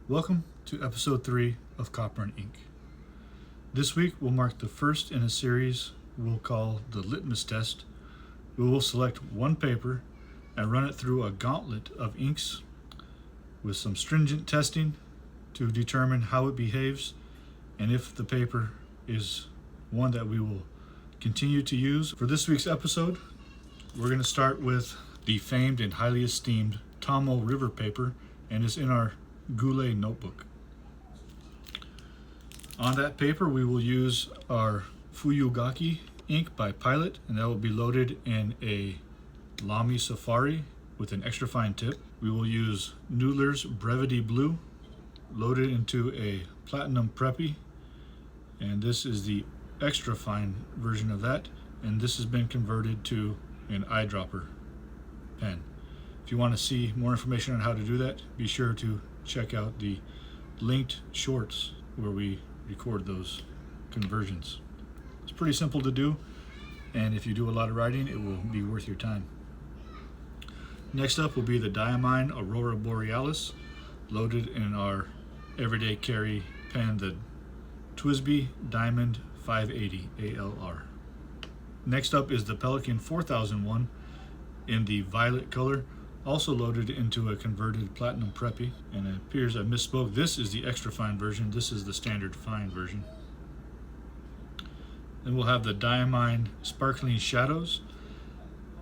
Welcome to episode 3 of Copper and Ink. This week will mark the first in a series we'll call the Litmus Test. We will select one paper and run it through a gauntlet of inks with some stringent testing to determine how it behaves and if the paper is one that we will continue to use. For this week's episode, we're going to start with the famed and highly esteemed Tomoe River paper, and it's in our Goulet notebook. On that paper we will use our Fuyugaki ink by Pilot, and that will be loaded in a Lamy Safari with an extra fine tip. We will use Noodler's Brevity blue loaded into a platinum Preppy, and this is the extra fine version of that, and this has been converted to an eyedropper pen. If you want to see more information on how to do that, be sure to check out the linked shorts where we record those conversions. It's pretty simple to do, and if you do a lot of writing, it will be worth your time. Next up will be the Diamine Aurora Borealis, loaded in our everyday carry pen, the Twisby Diamond 580 ALR. Next up is the Pelikan 4001 in the violet color, also loaded into a converted platinum Preppy, and it appears I misspoke. This is the extra fine version. This is the standard fine version. Then we'll have the Diamine Sparkling Shadows,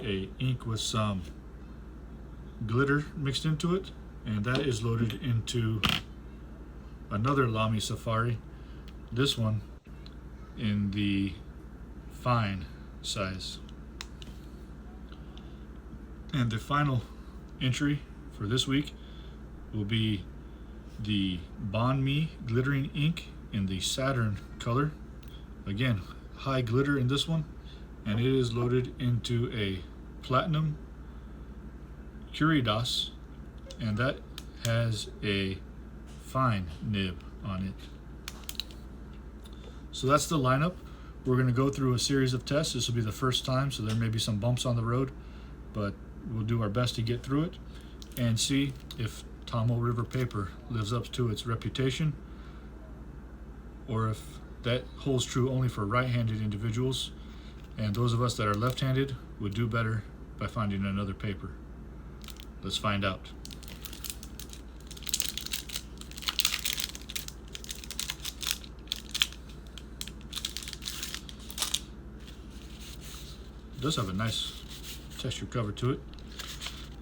a ink with some glitter mixed into it, and that is loaded into another Lamy Safari, this one in the fine size. And the final entry for this week will be the Bon Me glittering ink in the Saturn color. Again, high glitter in this one, and it is loaded into a platinum Curidas, and that has a fine nib on it. So that's the lineup. We're going to go through a series of tests. This will be the first time, so there may be some bumps on the road, but we'll do our best to get through it and see if Tomoe River paper lives up to its reputation, or if that holds true only for right-handed individuals, and those of us that are left-handed would do better by finding another paper. Let's find out. It does have a nice texture cover to it.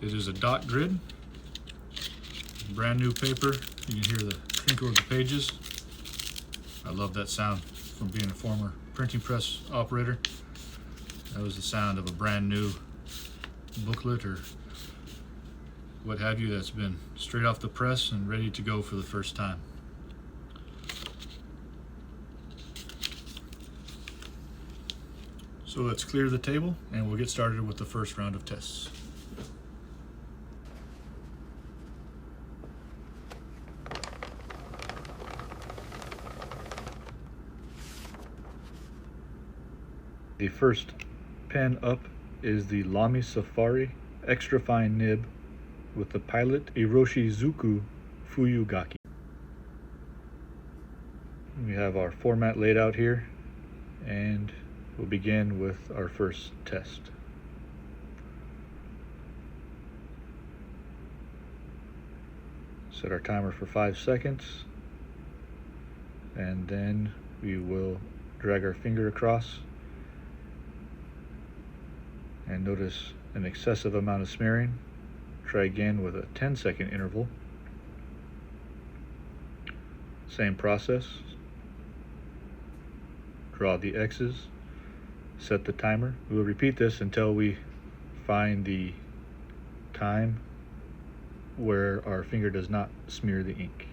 It is a dot grid, brand new paper. You can hear the crinkle of the pages. I love that sound from being a former printing press operator. That was the sound of a brand new booklet or what have you that's been straight off the press and ready to go for the first time. So let's clear the table and we'll get started with the first round of tests. The first pen up is the Lamy Safari extra fine nib with the Pilot Iroshizuku Fuyugaki. We have our format laid out here, and we'll begin with our first test. Set our timer for 5 seconds, and then we will drag our finger across and notice an excessive amount of smearing. Try again with a 10-second interval. Same process. Draw the X's. Set the timer. We will repeat this until we find the time where our finger does not smear the ink.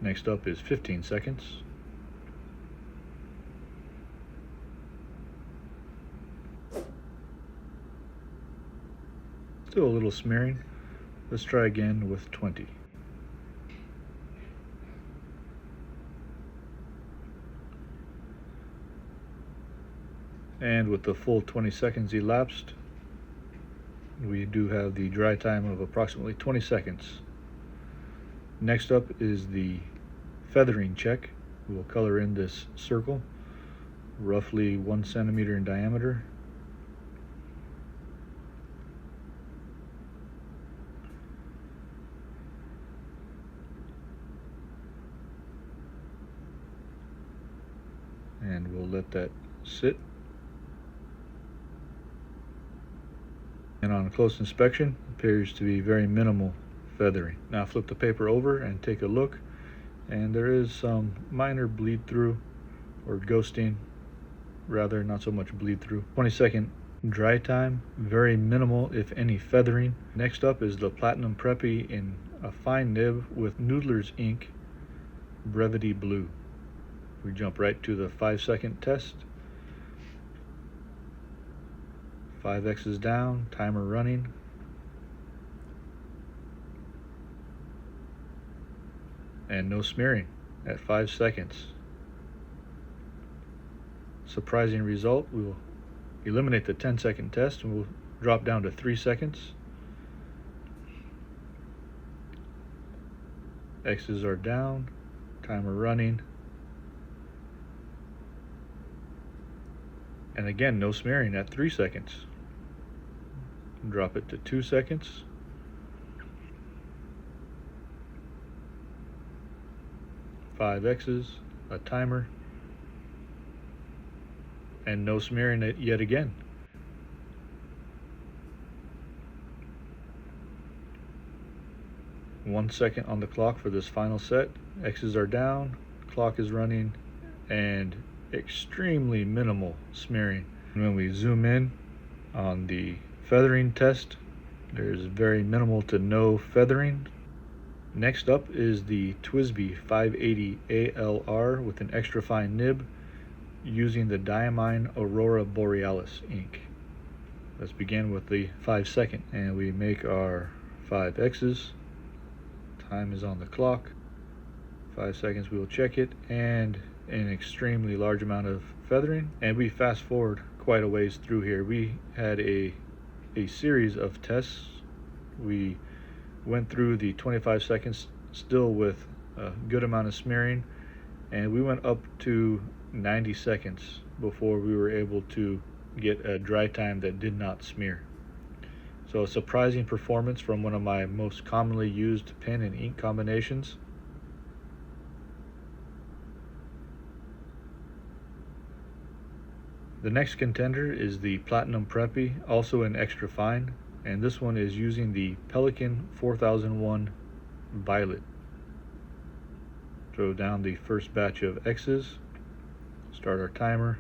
Next up is 15 seconds. Still a little smearing. Let's try again with 20. And with the full 20 seconds elapsed, we do have the dry time of approximately 20 seconds. Next up is the feathering check. We will color in this circle, roughly 1 centimeter in diameter. And we'll let that sit. And on close inspection, appears to be very minimal feathering. Now flip the paper over and take a look, and there is some minor bleed through, or ghosting, rather, not so much bleed through. 20-second dry time, very minimal if any feathering. Next up is the Platinum Preppy in a fine nib with Noodler's ink, Brevity Blue. We jump right to the 5-second test. 5X's down, timer running. And no smearing at 5 seconds. Surprising result. We will eliminate the 10-second test and we'll drop down to 3 seconds. X's are down, timer running. And again, no smearing at 3 seconds. Drop it to 2 seconds. Five X's, a timer, and no smearing it yet again. One second on the clock for this final set. X's are down, clock is running, and extremely minimal smearing. And when we zoom in on the feathering test, there's very minimal to no feathering. Next up is the TWSBI 580 ALR with an extra fine nib using the Diamine Aurora Borealis ink. Let's begin with the 5-second, and we make our 5 X's. Time is on the clock. 5 seconds, we will check it, and an extremely large amount of feathering. And we fast forward quite a ways through here. We had a series of tests. We went through the 25 seconds still with a good amount of smearing, and we went up to 90 seconds before we were able to get a dry time that did not smear. So a surprising performance from one of my most commonly used pen and ink combinations. The next contender is the Platinum Preppy, also in extra fine, and this one is using the Pelican 4001 Violet. Throw down the first batch of X's, start our timer.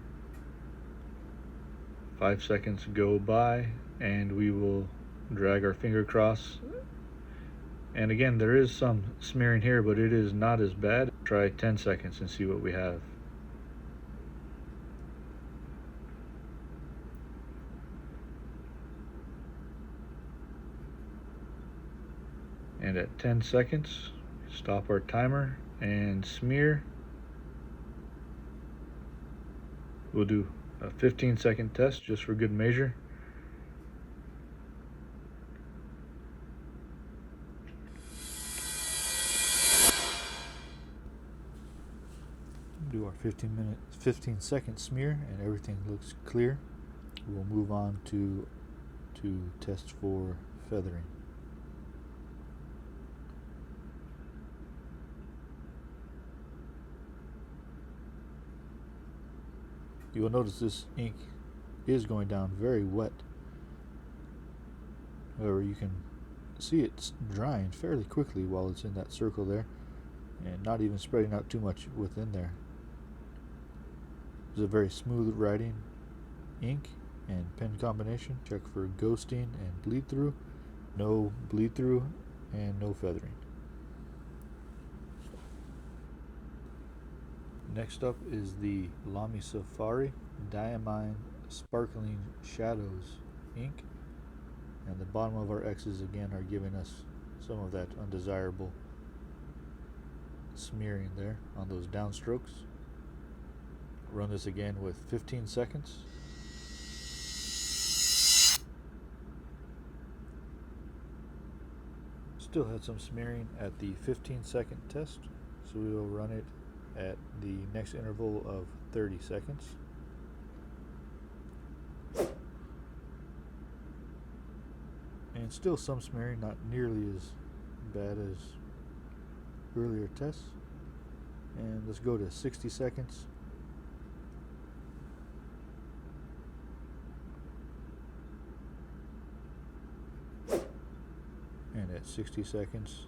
5 seconds go by, and we will drag our finger across. And again, there is some smearing here, but it is not as bad. Try 10 seconds and see what we have. And at 10 seconds, stop our timer and smear. We'll do a 15-second test just for good measure. Do our 15-second smear, and everything looks clear. We'll move on to test for feathering. You will notice this ink is going down very wet. However, you can see it's drying fairly quickly while it's in that circle there, and not even spreading out too much within there. It's a very smooth writing ink and pen combination. Check for ghosting and bleed through. No bleed through and no feathering. Next up is the Lamy Safari Diamine Sparkling Shadows ink, and the bottom of our X's again are giving us some of that undesirable smearing there on those downstrokes. Run this again with 15 seconds. still had some smearing at the 15-second test, so we will run it at the next interval of 30 seconds. And still some smearing, not nearly as bad as earlier tests. And let's go to 60 seconds. And at 60 seconds,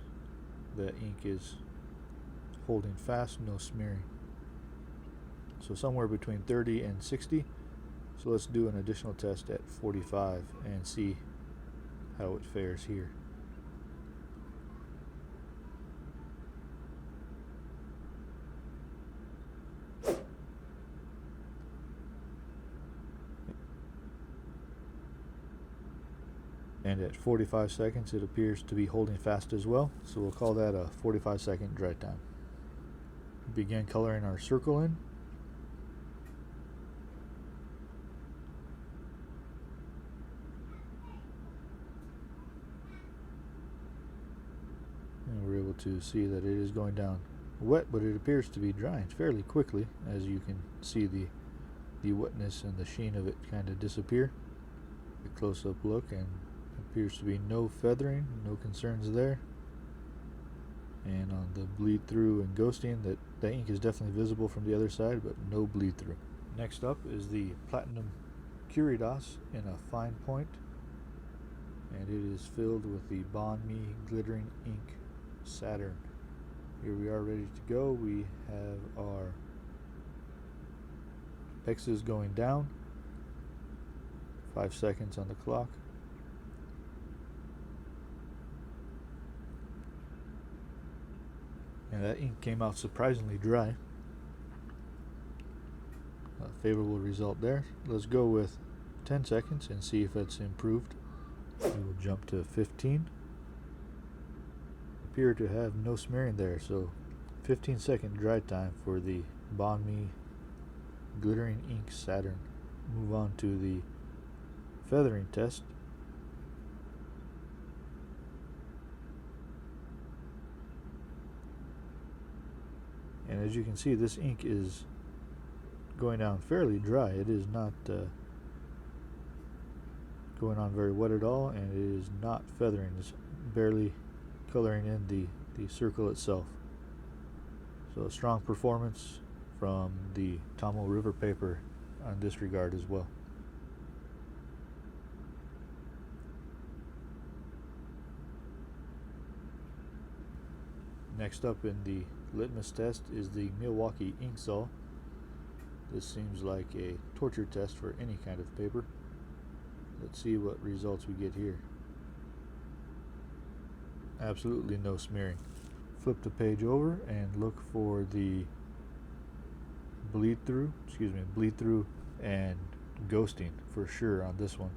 the ink is holding fast, no smearing. So somewhere between 30 and 60. So let's do an additional test at 45 and see how it fares here. And at 45 seconds it appears to be holding fast as well, so we'll call that a 45-second dry time. Begin coloring our circle in. And we're able to see that it is going down wet, but it appears to be drying fairly quickly, as you can see the wetness and the sheen of it kind of disappear. A close-up look, and appears to be no feathering, no concerns there. And on the bleed through and ghosting, that the ink is definitely visible from the other side, but no bleed through. Next up is the Platinum Curidas in a fine point, and it is filled with the Bon Me Glittering Ink Saturn. Here we are ready to go. We have our X's going down, 5 seconds on the clock. And that ink came out surprisingly dry. A favorable result there. Let's go with 10 seconds and see if it's improved. We will jump to 15. Appear to have no smearing there, so 15-second dry time for the Bon Me Glittering Ink Saturn. Move on to the feathering test. And as you can see, this ink is going down fairly dry. It is not going on very wet at all, and it is not feathering. It's barely coloring in the circle itself. So a strong performance from the Tomoe River paper on this regard as well. Next up in the litmus test is the Milwaukee ink saw. This seems like a torture test for any kind of paper. Let's see what results we get here. Absolutely no smearing. Flip the page over and look for the bleed through and ghosting for sure on this one.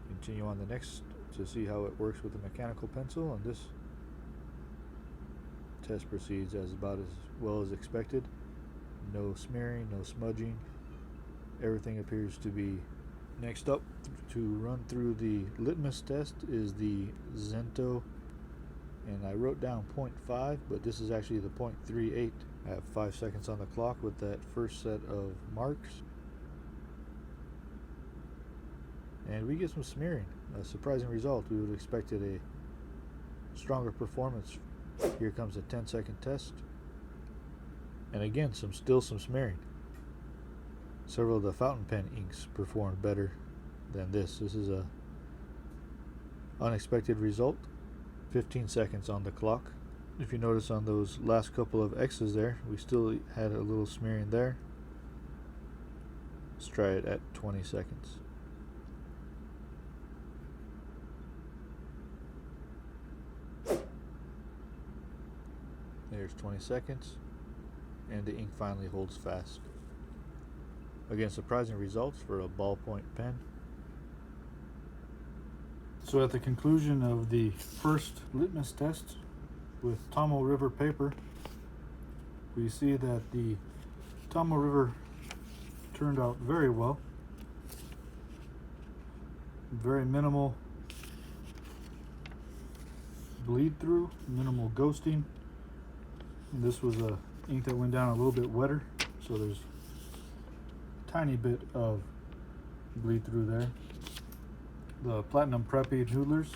Continue on the next to see how it works with a mechanical pencil, and this test proceeds as about as well as expected. No smearing, no smudging. Everything appears to be. Next up to run through the litmus test is the Zento, and I wrote down 0.5, but this is actually the 0.38. I have 5 seconds on the clock with that first set of marks, and we get some smearing. A surprising result. We would have expected a stronger performance. Here comes a 10-second test, and again still some smearing. Several of the fountain pen inks performed better than this. This is a unexpected result. 15 seconds on the clock. If you notice on those last couple of X's there, we still had a little smearing there. Let's try it at 20 seconds. There's 20 seconds, and the ink finally holds fast. Again, surprising results for a ballpoint pen. So at the conclusion of the first litmus test with Tomoe River paper, we see that the Tomoe River turned out very well. Very minimal bleed through, minimal ghosting. And this was a ink that went down a little bit wetter, so there's a tiny bit of bleed through there. The platinum Preppy Noodlers,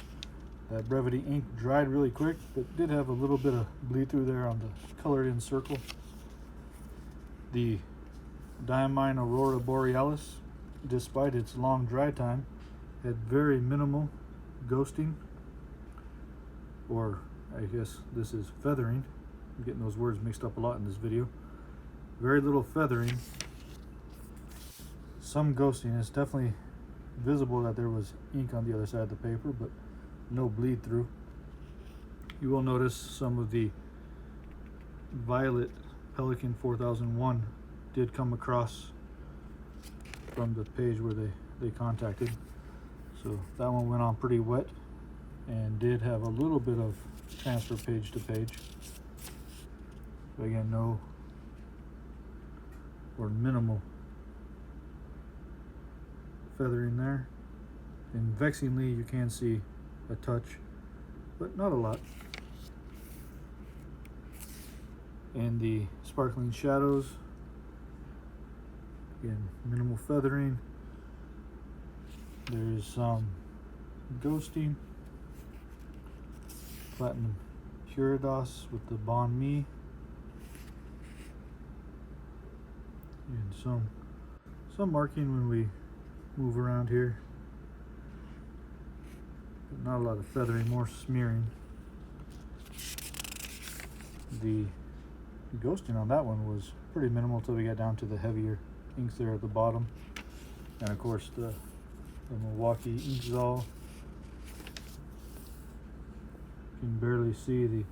that Brevity ink dried really quick, but did have a little bit of bleed through there on the colored in circle. The Diamine Aurora Borealis, despite its long dry time, had very minimal ghosting, or I guess this is feathering. I'm getting those words mixed up a lot in this video. Very little feathering, some ghosting. It's definitely visible that there was ink on the other side of the paper, but no bleed through. You will notice some of the violet Pelican 4001 did come across from the page where they contacted. So that one went on pretty wet and did have a little bit of transfer page to page. But again, no or minimal feathering there. And vexingly, you can see a touch, but not a lot. And the sparkling shadows, again, minimal feathering. There is some ghosting. Platinum Puridas with the Bon Mi. And some marking when we move around here. But not a lot of feathering, more smearing. The ghosting on that one was pretty minimal until we got down to the heavier inks there at the bottom. And of course the Milwaukee Inkzol. You can barely see the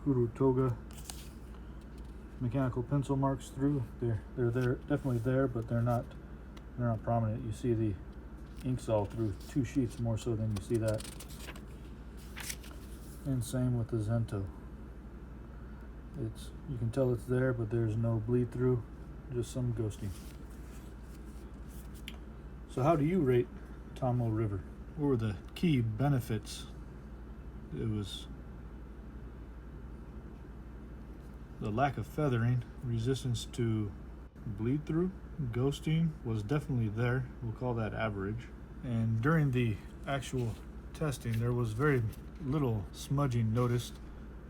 Kurutoga mechanical pencil marks through. They're there, definitely there, but they're not prominent. You see the Inkzol through two sheets more so than you see that. And same with the Zento. You can tell it's there, but there's no bleed through, just some ghosting. So how do you rate Tomoe River? What were the key benefits? It was the lack of feathering, resistance to bleed through, ghosting was definitely there. We'll call that average. And during the actual testing, there was very little smudging noticed.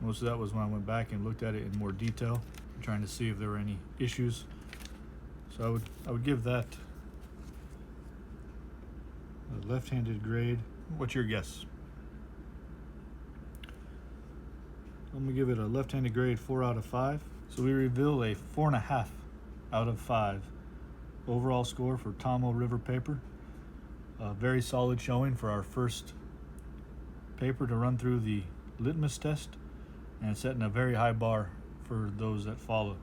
Most of that was when I went back and looked at it in more detail, trying to see if there were any issues. So I would give that a left-handed grade. What's your guess? I'm gonna give it a left-handed grade 4 out of 5. So we reveal a 4.5 out of 5 overall score for Tomoe River paper. A very solid showing for our first paper to run through the litmus test, and setting a very high bar for those that follow.